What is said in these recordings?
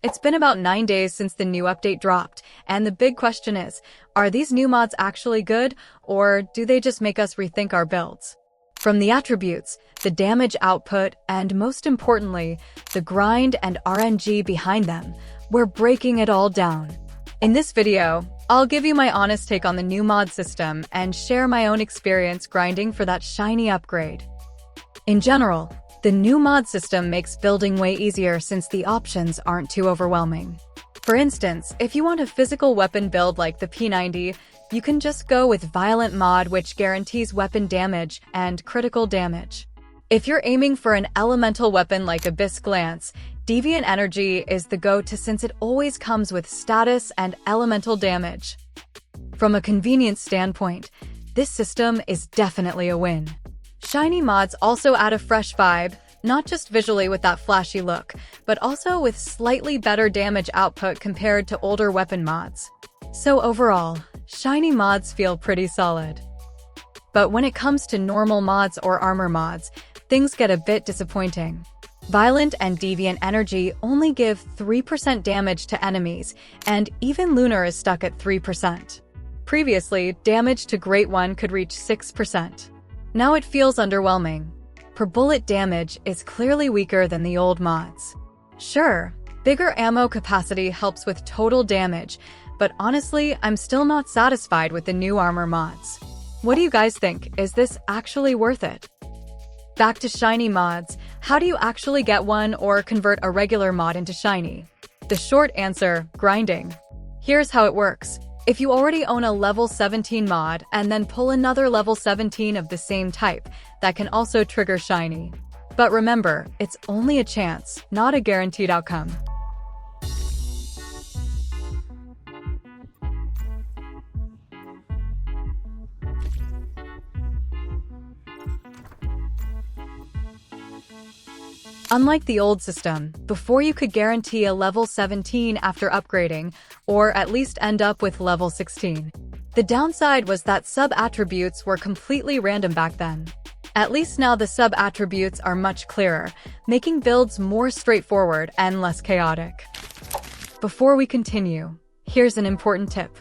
It's been about 9 days since the new update dropped, and the big question is, are these new mods actually good, or do they just make us rethink our builds? From the attributes, the damage output, and most importantly, the grind and RNG behind them, we're breaking it all down. In this video, I'll give you my honest take on the new mod system and share my own experience grinding for that shiny upgrade. In general, the new mod system makes building way easier since the options aren't too overwhelming. For instance, if you want a physical weapon build like the P90, you can just go with Violent Mod, which guarantees weapon damage and critical damage. If you're aiming for an elemental weapon like Abyss Glance, Deviant Energy is the go-to since it always comes with status and elemental damage. From a convenience standpoint, this system is definitely a win. Shiny mods also add a fresh vibe, not just visually with that flashy look, but also with slightly better damage output compared to older weapon mods. So overall, shiny mods feel pretty solid. But when it comes to normal mods or armor mods, things get a bit disappointing. Violent and Deviant Energy only give 3% damage to enemies, and even Lunar is stuck at 3%. Previously, damage to Great One could reach 6%. Now it feels underwhelming. Per bullet damage is clearly weaker than the old mods. Sure, bigger ammo capacity helps with total damage, but honestly, I'm still not satisfied with the new armor mods. What do you guys think? Is this actually worth it? Back to shiny mods, how do you actually get one or convert a regular mod into shiny? The short answer, grinding. Here's how it works. If you already own a level 17 mod and then pull another level 17 of the same type, that can also trigger shiny. But remember, it's only a chance, not a guaranteed outcome. Unlike the old system, before you could guarantee a level 17 after upgrading, or at least end up with level 16. The downside was that sub-attributes were completely random back then. At least now the sub-attributes are much clearer, making builds more straightforward and less chaotic. Before we continue, here's an important tip.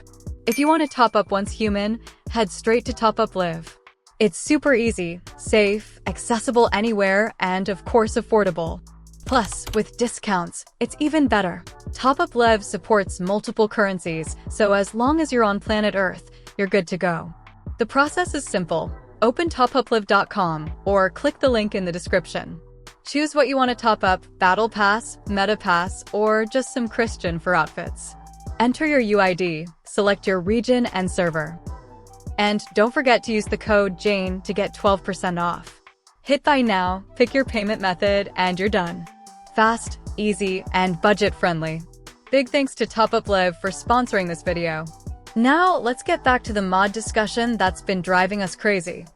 If you want to top up once human, head straight to Top Up Live. It's super easy, safe, accessible anywhere, and of course affordable. Plus, with discounts, it's even better. Top Up Live supports multiple currencies, so as long as you're on planet Earth, you're good to go. The process is simple. Open topuplive.com or click the link in the description. Choose what you want to top up, Battle Pass, Meta Pass, or just some Christian for outfits. Enter your UID, select your region and server. And don't forget to use the code JANE to get 12% off. Hit buy now, pick your payment method, and you're done. Fast, easy, and budget-friendly. Big thanks to Top Up Live for sponsoring this video. Now, let's get back to the mod discussion that's been driving us crazy.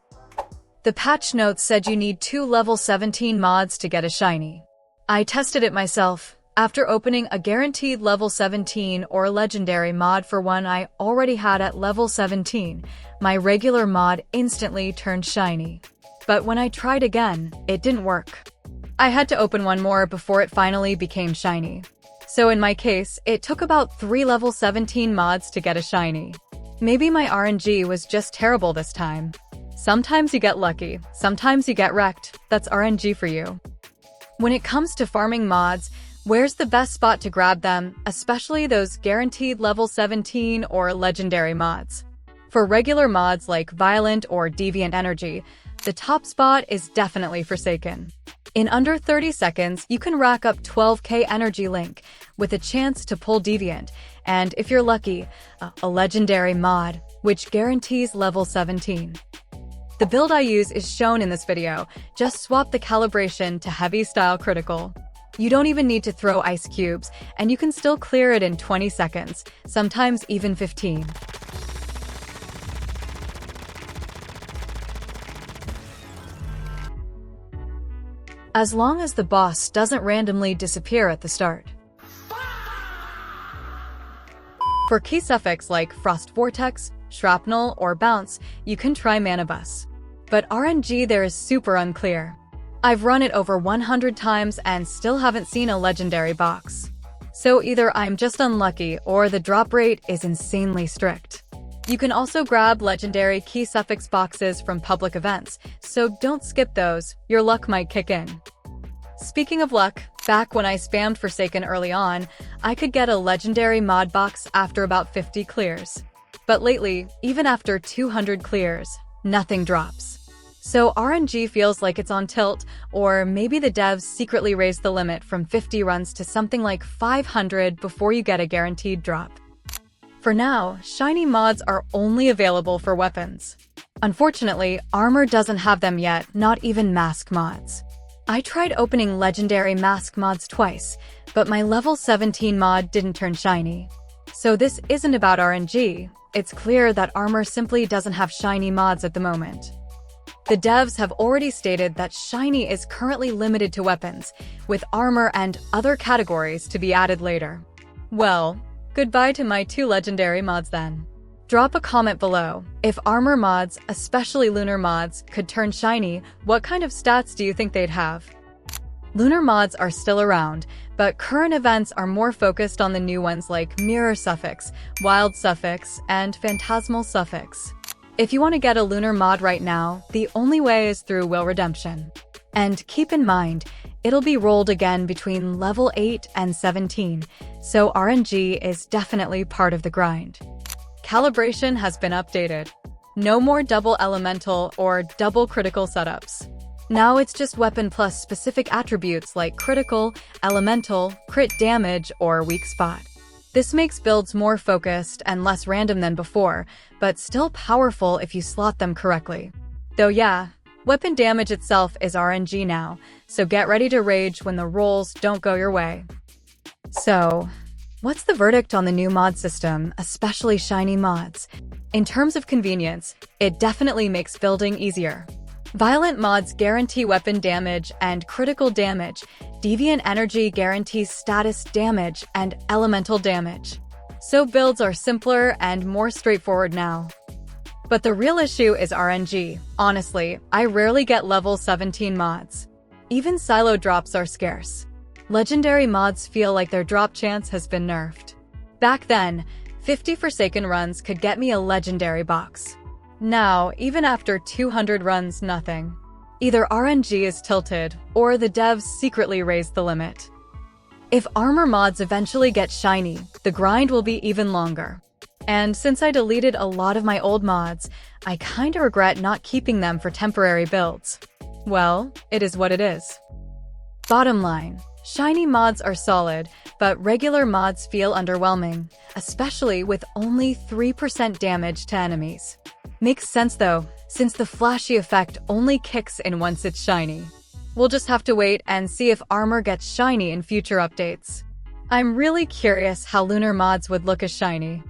The patch notes said you need 2 level 17 mods to get a shiny. I tested it myself. After opening a guaranteed level 17 or legendary mod for one I already had at level 17, my regular mod instantly turned shiny. But when I tried again, it didn't work. I had to open one more before it finally became shiny. So in my case, it took about 3 level 17 mods to get a shiny. Maybe my RNG was just terrible this time. Sometimes you get lucky, sometimes you get wrecked. That's RNG for you. When it comes to farming mods, where's the best spot to grab them, especially those guaranteed level 17 or legendary mods? For regular mods like Violent or Deviant Energy, the top spot is definitely Forsaken. In under 30 seconds, you can rack up 12k energy link with a chance to pull Deviant, and if you're lucky, a legendary mod, which guarantees level 17. The build I use is shown in this video. Just swap the calibration to heavy style critical. You don't even need to throw ice cubes, and you can still clear it in 20 seconds, sometimes even 15. As long as the boss doesn't randomly disappear at the start. For key suffix like Frost Vortex, Shrapnel, or Bounce, you can try Mana Bus. But RNG there is super unclear. I've run it over 100 times and still haven't seen a legendary box. So either I'm just unlucky or the drop rate is insanely strict. You can also grab legendary key suffix boxes from public events, so don't skip those, your luck might kick in. Speaking of luck, back when I spammed Forsaken early on, I could get a legendary mod box after about 50 clears. But lately, even after 200 clears, nothing drops. So RNG feels like it's on tilt, or maybe the devs secretly raised the limit from 50 runs to something like 500 before you get a guaranteed drop. For now, shiny mods are only available for weapons. Unfortunately, armor doesn't have them yet, not even mask mods. I tried opening legendary mask mods twice, but my level 17 mod didn't turn shiny. So this isn't about RNG, it's clear that armor simply doesn't have shiny mods at the moment. The devs have already stated that shiny is currently limited to weapons, with armor and other categories to be added later. Well, goodbye to my 2 legendary mods then. Drop a comment below. If armor mods, especially Lunar Mods, could turn shiny, what kind of stats do you think they'd have? Lunar Mods are still around, but current events are more focused on the new ones like Mirror Suffix, Wild Suffix, and Phantasmal Suffix. If you want to get a Lunar Mod right now, the only way is through Will Redemption. And keep in mind, it'll be rolled again between level 8 and 17, so RNG is definitely part of the grind. Calibration has been updated. No more double elemental or double critical setups. Now it's just weapon plus specific attributes like critical, elemental, crit damage, or weak spot. This makes builds more focused and less random than before, but still powerful if you slot them correctly. Though yeah, weapon damage itself is RNG now, so get ready to rage when the rolls don't go your way. So, what's the verdict on the new mod system, especially shiny mods? In terms of convenience, it definitely makes building easier. Violent mods guarantee weapon damage and critical damage. Deviant energy guarantees status damage and elemental damage. So builds are simpler and more straightforward now. But the real issue is RNG. Honestly, I rarely get level 17 mods. Even silo drops are scarce. Legendary mods feel like their drop chance has been nerfed. Back then, 50 Forsaken runs could get me a legendary box. Now, even after 200 runs, nothing. Either RNG is tilted, or the devs secretly raised the limit. If armor mods eventually get shiny, the grind will be even longer. And since I deleted a lot of my old mods, I kinda regret not keeping them for temporary builds. Well, it is what it is. Bottom line, shiny mods are solid, but regular mods feel underwhelming, especially with only 3% damage to enemies. Makes sense though, since the flashy effect only kicks in once it's shiny. We'll just have to wait and see if armor gets shiny in future updates. I'm really curious how Lunar Mods would look as shiny.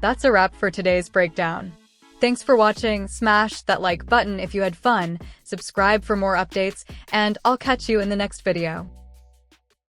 That's a wrap for today's breakdown. Thanks for watching, smash that like button if you had fun, subscribe for more updates, and I'll catch you in the next video.